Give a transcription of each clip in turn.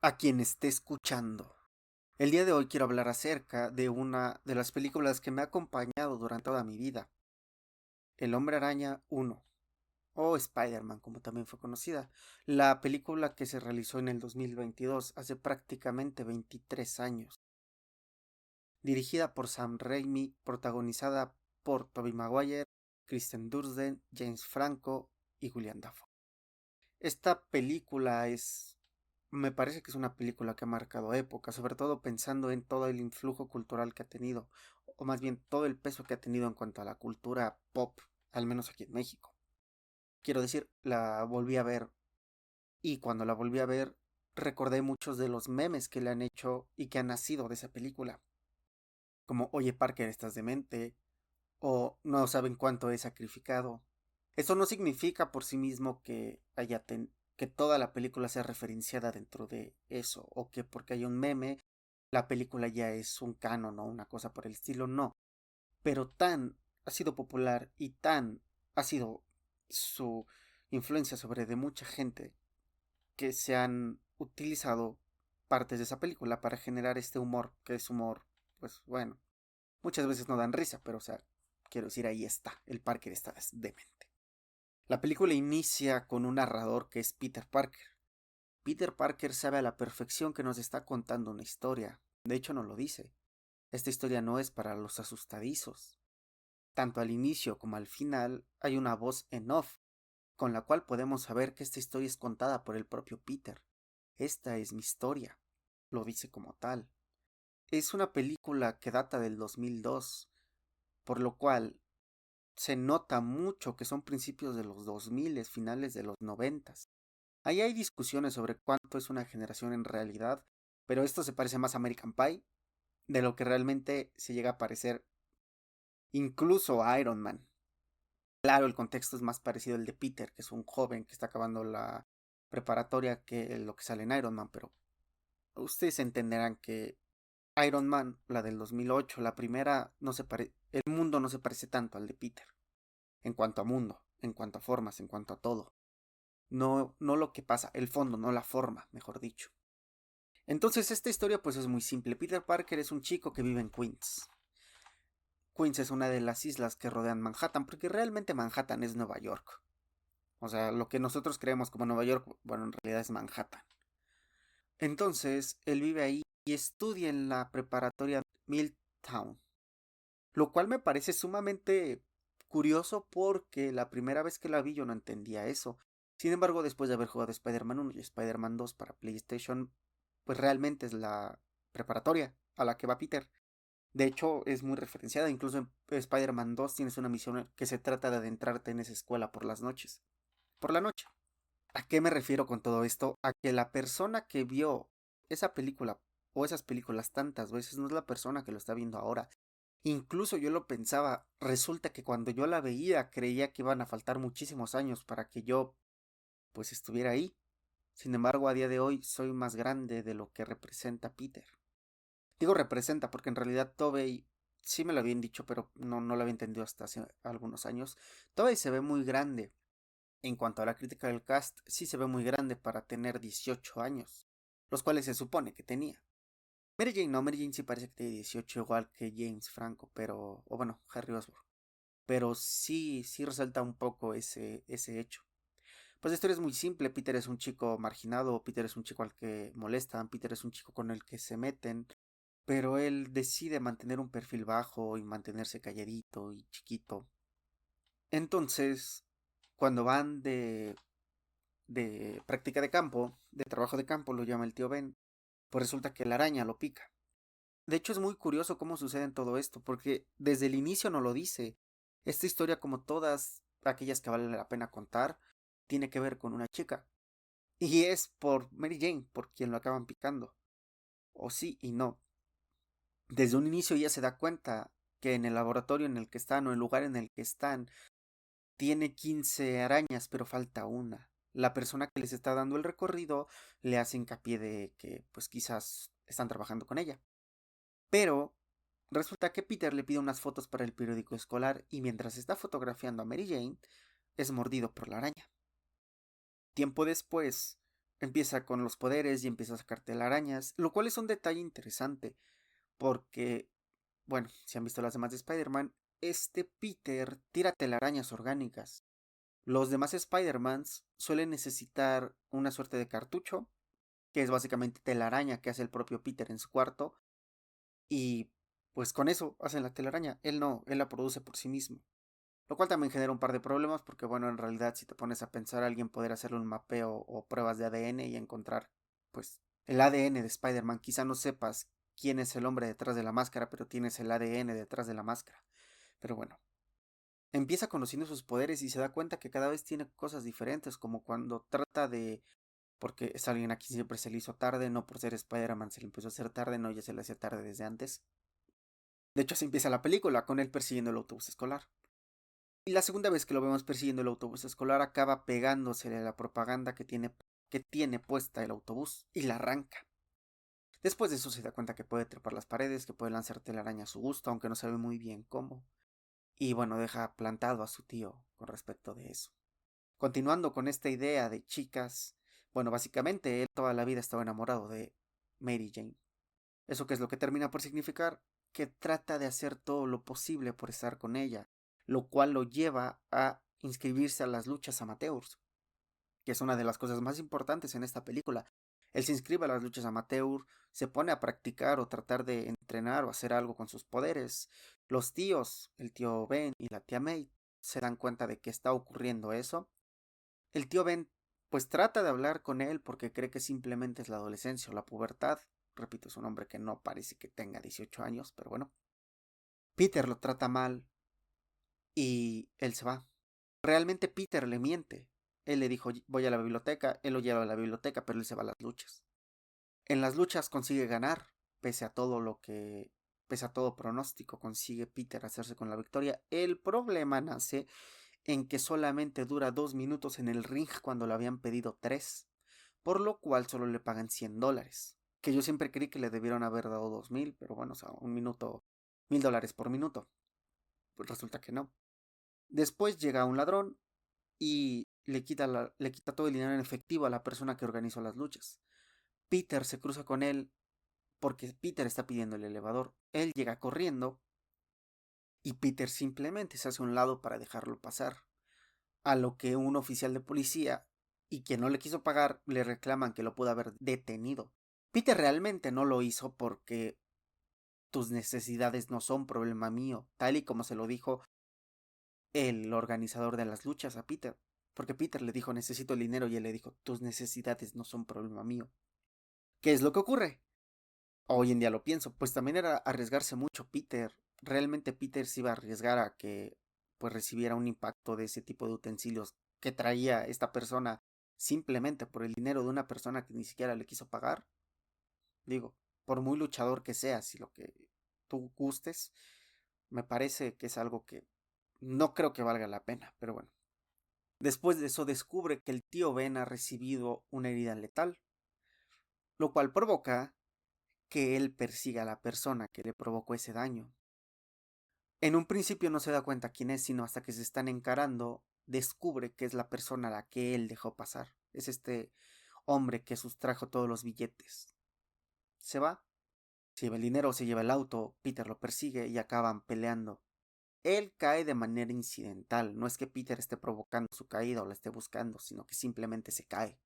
a quien esté escuchando. El día de hoy quiero hablar acerca de una de las películas que me ha acompañado durante toda mi vida, El Hombre Araña 1, o Spider-Man como también fue conocida, la película que se realizó en el 2022, hace prácticamente 23 años, dirigida por Sam Raimi, protagonizada por Tobey Maguire, Kristen Dunst, James Franco y William Dafoe. Esta película me parece que es una película que ha marcado época, sobre todo pensando en todo el influjo cultural que ha tenido, o más bien todo el peso que ha tenido en cuanto a la cultura pop, al menos aquí en México. Quiero decir, la volví a ver y cuando la volví a ver recordé muchos de los memes que le han hecho y que han nacido de esa película, como Oye Parker, estás demente, o no saben cuánto he sacrificado. Eso no significa por sí mismo que toda la película sea referenciada dentro de eso, o que porque hay un meme, la película ya es un canon o una cosa por el estilo, no. Pero tan ha sido popular y tan ha sido su influencia sobre de mucha gente que se han utilizado partes de esa película para generar este humor, que es humor, pues bueno, muchas veces no dan risa, pero o sea, quiero decir, ahí está, el Parker está demente. La película inicia con un narrador que es Peter Parker. Peter Parker sabe a la perfección que nos está contando una historia. De hecho, no lo dice. Esta historia no es para los asustadizos. Tanto al inicio como al final hay una voz en off, con la cual podemos saber que esta historia es contada por el propio Peter. Esta es mi historia. Lo dice como tal. Es una película que data del 2002, por lo cual se nota mucho que son principios de los 2000, finales de los 90. Ahí hay discusiones sobre cuánto es una generación en realidad, pero esto se parece más a American Pie de lo que realmente se llega a parecer incluso a Iron Man. Claro, el contexto es más parecido al de Peter, que es un joven que está acabando la preparatoria, que lo que sale en Iron Man, pero ustedes entenderán que Iron Man, la del 2008, la primera, el mundo no se parece tanto al de Peter, en cuanto a mundo, en cuanto a formas, en cuanto a todo. No, no lo que pasa, el fondo, no la forma, mejor dicho. Entonces esta historia pues es muy simple. Peter Parker es un chico que vive en Queens. Queens es una de las islas que rodean Manhattan, porque realmente Manhattan es Nueva York. O sea, lo que nosotros creemos como Nueva York, bueno, en realidad es Manhattan. Entonces, él vive ahí y estudia en la preparatoria Milltown, lo cual me parece sumamente curioso porque la primera vez que la vi yo no entendía eso. Sin embargo, después de haber jugado Spider-Man 1 y Spider-Man 2 para PlayStation, pues realmente es la preparatoria a la que va Peter. De hecho, es muy referenciada. Incluso en Spider-Man 2 tienes una misión que se trata de adentrarte en esa escuela por las noches. Por la noche. ¿A qué me refiero con todo esto? A que la persona que vio esa película o esas películas tantas veces no es la persona que lo está viendo ahora. Incluso yo lo pensaba, resulta que cuando yo la veía creía que iban a faltar muchísimos años para que yo pues estuviera ahí. Sin embargo, a día de hoy soy más grande de lo que representa Peter. Digo representa porque en realidad Tobey sí me lo habían dicho, pero no lo había entendido hasta hace algunos años. Tobey se ve muy grande. En cuanto a la crítica del cast, sí se ve muy grande para tener 18 años, los cuales se supone que tenía. Mary Jane no, Mary Jane sí parece que tiene 18 igual que James Franco, pero, o bueno, Harry Osborn. Pero sí resalta un poco ese hecho. Pues la historia es muy simple, Peter es un chico marginado, Peter es un chico al que molestan, Peter es un chico con el que se meten, pero él decide mantener un perfil bajo y mantenerse calladito y chiquito. Entonces, cuando van de práctica de campo, de trabajo de campo, lo llama el tío Ben, pues resulta que la araña lo pica. De hecho es muy curioso cómo sucede en todo esto, porque desde el inicio no lo dice. Esta historia, como todas aquellas que vale la pena contar, tiene que ver con una chica. Y es por Mary Jane, por quien lo acaban picando. O sí y no. Desde un inicio ya se da cuenta que en el laboratorio en el que están o el lugar en el que están tiene 15 arañas, pero falta una. La persona que les está dando el recorrido le hace hincapié de que pues quizás están trabajando con ella. Pero resulta que Peter le pide unas fotos para el periódico escolar y mientras está fotografiando a Mary Jane es mordido por la araña. Tiempo después, empieza con los poderes y empieza a sacar telarañas, lo cual es un detalle interesante, porque, bueno, si han visto las demás de Spider-Man, este Peter tira telarañas orgánicas. Los demás Spider-Mans suelen necesitar una suerte de cartucho, que es básicamente telaraña que hace el propio Peter en su cuarto, y pues con eso hacen la telaraña. Él no, él la produce por sí mismo. Lo cual también genera un par de problemas porque, bueno, en realidad si te pones a pensar, alguien poder hacerle un mapeo o pruebas de ADN y encontrar, pues, el ADN de Spider-Man. Quizá no sepas quién es el hombre detrás de la máscara, pero tienes el ADN detrás de la máscara. Pero bueno, empieza conociendo sus poderes y se da cuenta que cada vez tiene cosas diferentes, como cuando trata de... Porque es alguien aquí siempre se le hizo tarde, no por ser Spider-Man se le empezó a hacer tarde, no, ya se le hacía tarde desde antes. De hecho, así empieza la película, con él persiguiendo el autobús escolar. Y la segunda vez que lo vemos persiguiendo el autobús escolar acaba pegándosele a la propaganda que tiene puesta el autobús y la arranca. Después de eso se da cuenta que puede trepar las paredes, que puede lanzar telaraña a su gusto, aunque no sabe muy bien cómo. Y bueno, deja plantado a su tío con respecto de eso. Continuando con esta idea de chicas, bueno, básicamente él toda la vida estaba enamorado de Mary Jane. ¿Eso qué es lo que termina por significar? Que trata de hacer todo lo posible por estar con ella, lo cual lo lleva a inscribirse a las luchas amateurs, que es una de las cosas más importantes en esta película. Él se inscribe a las luchas amateur, se pone a practicar o tratar de entrenar o hacer algo con sus poderes. Los tíos, el tío Ben y la tía May, se dan cuenta de que está ocurriendo eso. El tío Ben pues trata de hablar con él porque cree que simplemente es la adolescencia o la pubertad. Repito, es un hombre que no parece que tenga 18 años, pero bueno. Peter lo trata mal y él se va. Realmente Peter le miente. Él le dijo voy a la biblioteca, él lo lleva a la biblioteca, pero él se va a las luchas. En las luchas consigue ganar, pese a todo lo que, pese a todo pronóstico, consigue Peter hacerse con la victoria. El problema nace en que solamente dura 2 minutos en el ring cuando le habían pedido 3, por lo cual solo le pagan $100, que yo siempre creí que le debieron haber dado 2,000, pero bueno, o sea, un minuto, $1,000 por minuto, pues resulta que no. Después llega un ladrón y le quita todo el dinero en efectivo a la persona que organizó las luchas. Peter se cruza con él porque Peter está pidiendo el elevador. Él llega corriendo y Peter simplemente se hace a un lado para dejarlo pasar. A lo que un oficial de policía y quien no le quiso pagar le reclaman que lo pudo haber detenido. Peter realmente no lo hizo porque tus necesidades no son problema mío, tal y como se lo dijo el organizador de las luchas a Peter. Porque Peter le dijo necesito el dinero y él le dijo tus necesidades no son problema mío. ¿Qué es lo que ocurre? Hoy en día lo pienso, pues también era arriesgarse mucho Peter. Realmente Peter se iba a arriesgar a que pues recibiera un impacto de ese tipo de utensilios que traía esta persona simplemente por el dinero de una persona que ni siquiera le quiso pagar. Digo, por muy luchador que seas y lo que tú gustes, me parece que es algo que no creo que valga la pena, pero bueno. Después de eso descubre que el tío Ben ha recibido una herida letal, lo cual provoca que él persiga a la persona que le provocó ese daño. En un principio no se da cuenta quién es, sino hasta que se están encarando, descubre que es la persona a la que él dejó pasar. Es este hombre que sustrajo todos los billetes. Se va, se lleva el dinero, se lleva el auto, Peter lo persigue y acaban peleando. Él cae de manera incidental, no es que Peter esté provocando su caída o la esté buscando, sino que simplemente se cae.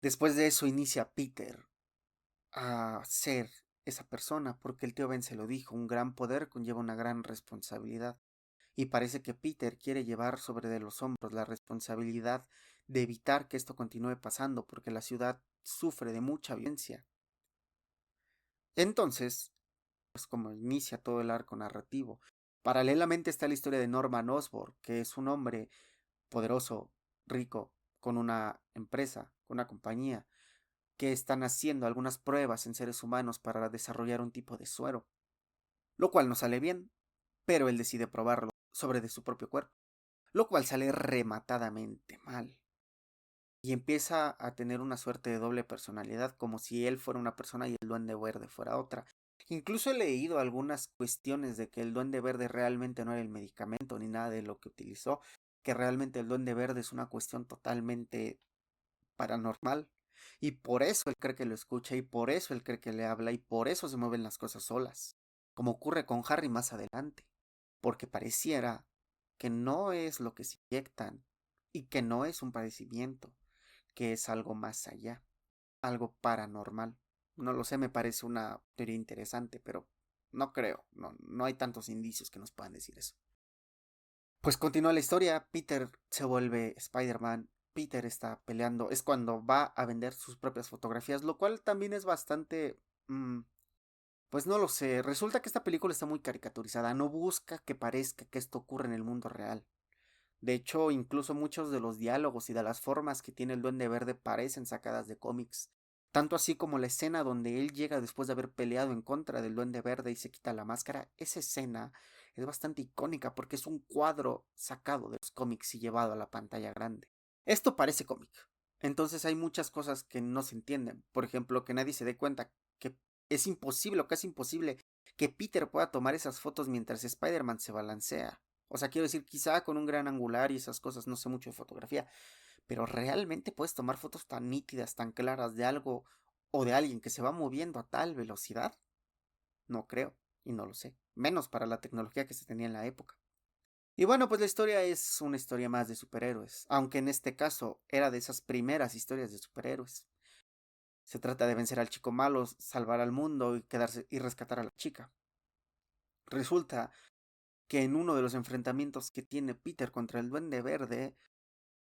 Después de eso inicia Peter a ser esa persona, porque el tío Ben se lo dijo, un gran poder conlleva una gran responsabilidad. Y parece que Peter quiere llevar sobre de los hombros la responsabilidad de evitar que esto continúe pasando, porque la ciudad sufre de mucha violencia. Entonces, pues como inicia todo el arco narrativo. Paralelamente está la historia de Norman Osborn, que es un hombre poderoso, rico, con una empresa, con una compañía, que están haciendo algunas pruebas en seres humanos para desarrollar un tipo de suero, lo cual no sale bien, pero él decide probarlo sobre de su propio cuerpo, lo cual sale rematadamente mal. Y empieza a tener una suerte de doble personalidad, como si él fuera una persona y el duende verde fuera otra. Incluso he leído algunas cuestiones de que el duende verde realmente no era el medicamento ni nada de lo que utilizó, que realmente el duende verde es una cuestión totalmente paranormal. Y por eso él cree que lo escucha, y por eso él cree que le habla, y por eso se mueven las cosas solas, como ocurre con Harry más adelante, porque pareciera que no es lo que se inyectan, y que no es un padecimiento, que es algo más allá, algo paranormal. No lo sé, me parece una teoría interesante, pero no creo, no hay tantos indicios que nos puedan decir eso. Pues continúa la historia, Peter se vuelve Spider-Man, Peter está peleando, es cuando va a vender sus propias fotografías, lo cual también es bastante... pues no lo sé, resulta que esta película está muy caricaturizada, no busca que parezca que esto ocurre en el mundo real. De hecho, incluso muchos de los diálogos y de las formas que tiene el Duende Verde parecen sacadas de cómics. Tanto así como la escena donde él llega después de haber peleado en contra del Duende Verde y se quita la máscara, esa escena es bastante icónica porque es un cuadro sacado de los cómics y llevado a la pantalla grande. Esto parece cómic. Entonces hay muchas cosas que no se entienden. Por ejemplo, que nadie se dé cuenta que es imposible o casi imposible que Peter pueda tomar esas fotos mientras Spider-Man se balancea. O sea, quiero decir, quizá con un gran angular y esas cosas, no sé mucho de fotografía, pero realmente puedes tomar fotos tan nítidas, tan claras de algo o de alguien que se va moviendo a tal velocidad. No creo, y no lo sé, menos para la tecnología que se tenía en la época. Y bueno, pues la historia es una historia más de superhéroes, aunque en este caso era de esas primeras historias de superhéroes. Se trata de vencer al chico malo, salvar al mundo y quedarse y rescatar a la chica. Resulta que en uno de los enfrentamientos que tiene Peter contra el Duende Verde,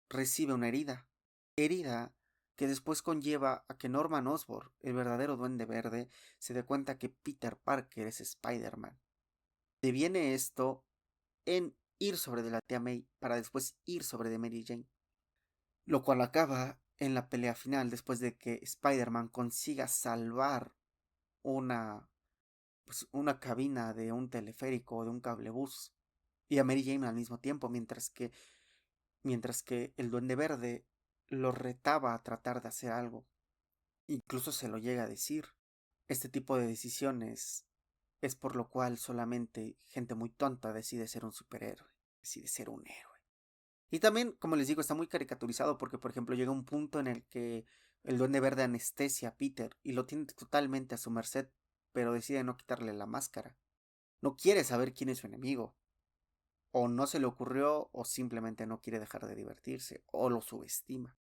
recibe una herida que después conlleva a que Norman Osborn, el verdadero Duende Verde, se dé cuenta que Peter Parker es Spider-Man. Deviene esto en ir sobre de la tía May para después ir sobre de Mary Jane, lo cual acaba en la pelea final después de que Spider-Man consiga salvar una una cabina de un teleférico o de un cablebús y a Mary Jane al mismo tiempo, mientras que el Duende Verde lo retaba a tratar de hacer algo. Incluso se lo llega a decir. Este tipo de decisiones es por lo cual solamente gente muy tonta decide ser un superhéroe, decide ser un héroe. Y también, como les digo, está muy caricaturizado porque, por ejemplo, llega un punto en el que el Duende Verde anestesia a Peter y lo tiene totalmente a su merced, pero decide no quitarle la máscara. No quiere saber quién es su enemigo. O no se le ocurrió o simplemente no quiere dejar de divertirse o lo subestima.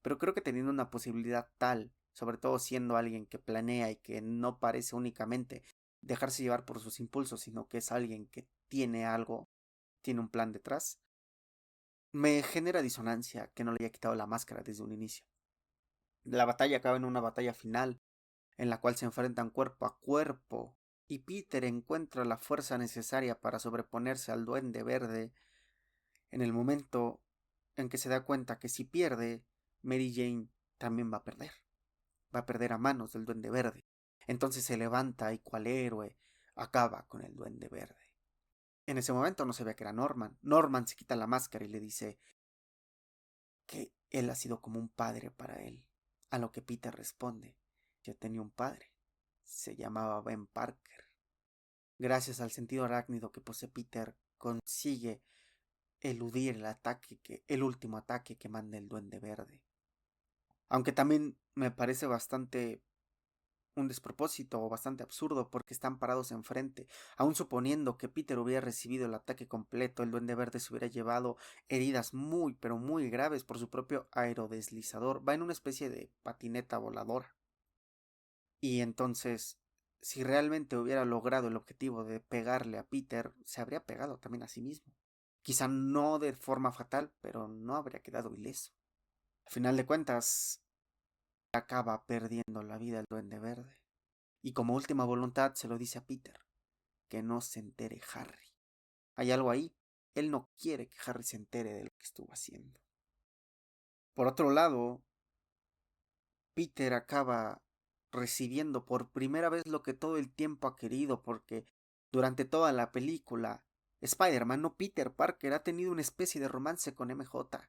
Pero creo que teniendo una posibilidad tal, sobre todo siendo alguien que planea y que no parece únicamente dejarse llevar por sus impulsos, sino que es alguien que tiene algo, tiene un plan detrás, me genera disonancia que no le haya quitado la máscara desde un inicio. La batalla acaba en una batalla final, en la cual se enfrentan cuerpo a cuerpo, y Peter encuentra la fuerza necesaria para sobreponerse al Duende Verde en el momento en que se da cuenta que si pierde, Mary Jane también va a perder a manos del Duende Verde. Entonces se levanta y cual héroe acaba con el Duende Verde. En ese momento no se ve que era Norman. Norman se quita la máscara y le dice que él ha sido como un padre para él. A lo que Peter responde, yo tenía un padre, se llamaba Ben Parker. Gracias al sentido arácnido que posee Peter, consigue eludir el último ataque que manda el Duende Verde. Aunque también me parece bastante un despropósito o bastante absurdo porque están parados enfrente. Aun suponiendo que Peter hubiera recibido el ataque completo, el Duende Verde se hubiera llevado heridas muy pero muy graves por su propio aerodeslizador. Va en una especie de patineta voladora. Y entonces, si realmente hubiera logrado el objetivo de pegarle a Peter, se habría pegado también a sí mismo. Quizá no de forma fatal, pero no habría quedado ileso. Al final de cuentas, acaba perdiendo la vida el Duende Verde. Y como última voluntad se lo dice a Peter, que no se entere Harry. Hay algo ahí, él no quiere que Harry se entere de lo que estuvo haciendo. Por otro lado, Peter acaba recibiendo por primera vez lo que todo el tiempo ha querido, porque durante toda la película, Spider-Man, no Peter Parker, ha tenido una especie de romance con MJ.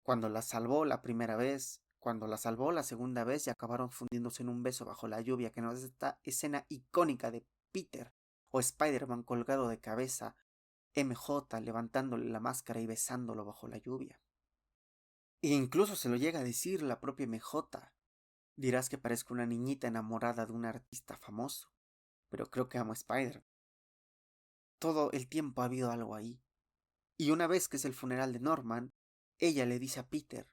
Cuando la salvó la primera vez, cuando la salvó la segunda vez y acabaron fundiéndose en un beso bajo la lluvia, que nos es esta escena icónica de Peter o Spider-Man colgado de cabeza, MJ levantándole la máscara y besándolo bajo la lluvia. E incluso se lo llega a decir la propia MJ. Dirás que parezco una niñita enamorada de un artista famoso, pero creo que amo a Spider. Todo el tiempo ha habido algo ahí. Y una vez que es el funeral de Norman, ella le dice a Peter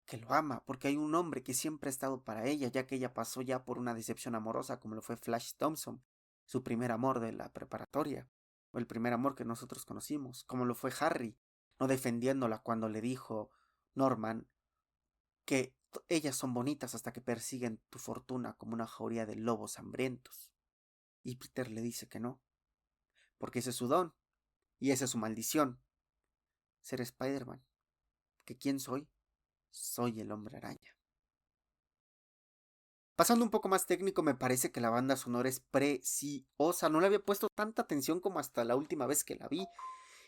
que lo ama, porque hay un hombre que siempre ha estado para ella, ya que ella pasó ya por una decepción amorosa como lo fue Flash Thompson, su primer amor de la preparatoria, o el primer amor que nosotros conocimos, como lo fue Harry, no defendiéndola cuando le dijo Norman que ellas son bonitas hasta que persiguen tu fortuna como una jauría de lobos hambrientos. Y Peter le dice que no, porque ese es su don, y esa es su maldición, ser Spider-Man. ¿Que quién soy? Soy el hombre araña. Pasando un poco más técnico, me parece que la banda sonora es preciosa. No le había puesto tanta atención como hasta la última vez que la vi.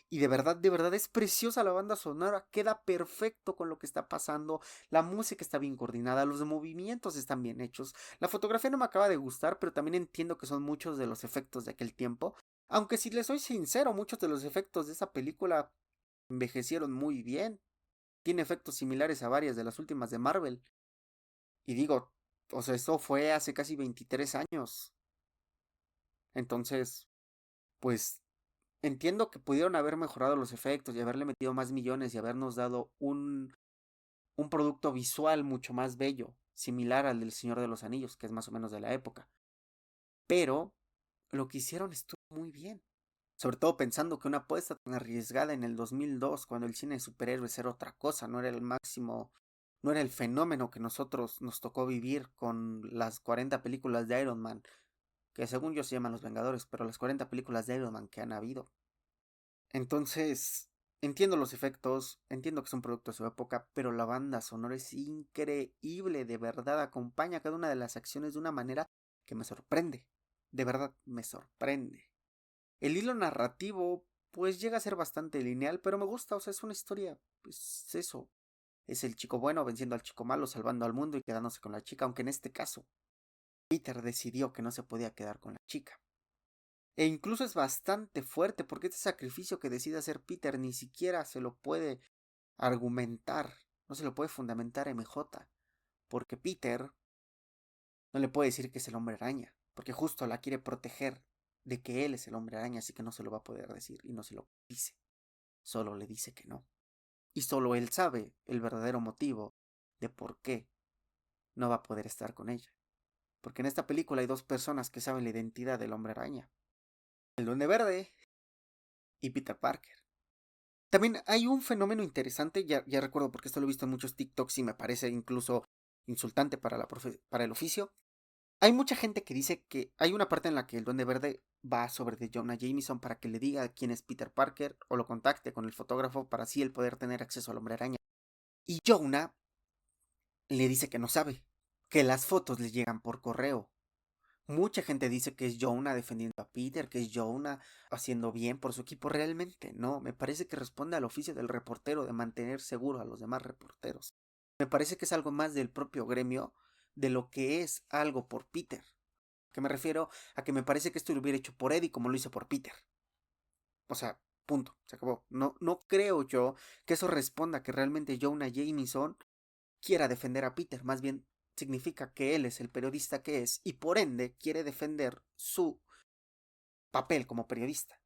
Y de verdad es preciosa la banda sonora. Queda perfecto con lo que está pasando. La música está bien coordinada. Los movimientos están bien hechos. La fotografía no me acaba de gustar, pero también entiendo que son muchos de los efectos de aquel tiempo. Aunque si les soy sincero, muchos de los efectos de esa película envejecieron muy bien. Tiene efectos similares a varias de las últimas de Marvel. Y digo, o sea, esto fue hace casi 23 años. Entonces, pues entiendo que pudieron haber mejorado los efectos y haberle metido más millones y habernos dado un producto visual mucho más bello, similar al del Señor de los Anillos, que es más o menos de la época. Pero lo que hicieron estuvo muy bien. Sobre todo pensando que una apuesta tan arriesgada en el 2002, cuando el cine de superhéroes era otra cosa, no era el máximo, no era el fenómeno que nosotros nos tocó vivir con las 40 películas de Iron Man, que según yo se llaman Los Vengadores, pero las 40 películas de Iron Man que han habido. Entonces, entiendo los efectos, entiendo que es un producto de su época, pero la banda sonora es increíble, de verdad, acompaña cada una de las acciones de una manera que me sorprende, de verdad me sorprende. El hilo narrativo, pues llega a ser bastante lineal, pero me gusta, o sea, es una historia, pues eso, es el chico bueno venciendo al chico malo, salvando al mundo y quedándose con la chica, aunque en este caso Peter decidió que no se podía quedar con la chica. E incluso es bastante fuerte porque este sacrificio que decide hacer Peter ni siquiera se lo puede argumentar, no se lo puede fundamentar MJ, porque Peter no le puede decir que es el hombre araña, porque justo la quiere proteger de que él es el hombre araña, así que no se lo va a poder decir y no se lo dice, solo le dice que no. Y solo él sabe el verdadero motivo de por qué no va a poder estar con ella. Porque en esta película hay dos personas que saben la identidad del hombre araña, el Duende Verde y Peter Parker. También hay un fenómeno interesante, ya recuerdo porque esto lo he visto en muchos TikToks y me parece incluso insultante para, para el oficio. Hay mucha gente que dice que hay una parte en la que el Duende Verde va sobre de Jonah Jameson para que le diga quién es Peter Parker o lo contacte con el fotógrafo para así él poder tener acceso al hombre araña. Y Jonah le dice que no sabe, que las fotos le llegan por correo. Mucha gente dice que es Jonah defendiendo a Peter, que es Jonah haciendo bien por su equipo. Realmente no, me parece que responde al oficio del reportero de mantener seguro a los demás reporteros. Me parece que es algo más del propio gremio de lo que es algo por Peter. Que me refiero a que me parece que esto lo hubiera hecho por Eddie como lo hizo por Peter. O sea, punto, se acabó. No, no creo yo que eso responda a que realmente Jonah Jameson quiera defender a Peter, más bien significa que él es el periodista que es y por ende quiere defender su papel como periodista.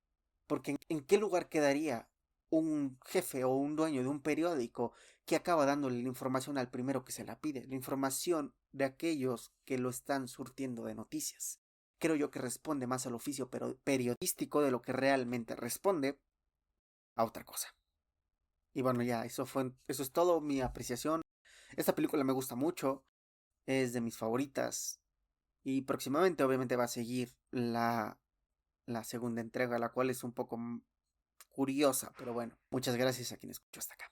Porque ¿en qué lugar quedaría un jefe o un dueño de un periódico que acaba dándole la información al primero que se la pide? La información de aquellos que lo están surtiendo de noticias. Creo yo que responde más al oficio periodístico de lo que realmente responde a otra cosa. Y bueno, ya, eso es todo mi apreciación. Esta película me gusta mucho, es de mis favoritas. Y próximamente obviamente va a seguir la segunda entrega, la cual es un poco curiosa, pero bueno, muchas gracias a quien escuchó hasta acá.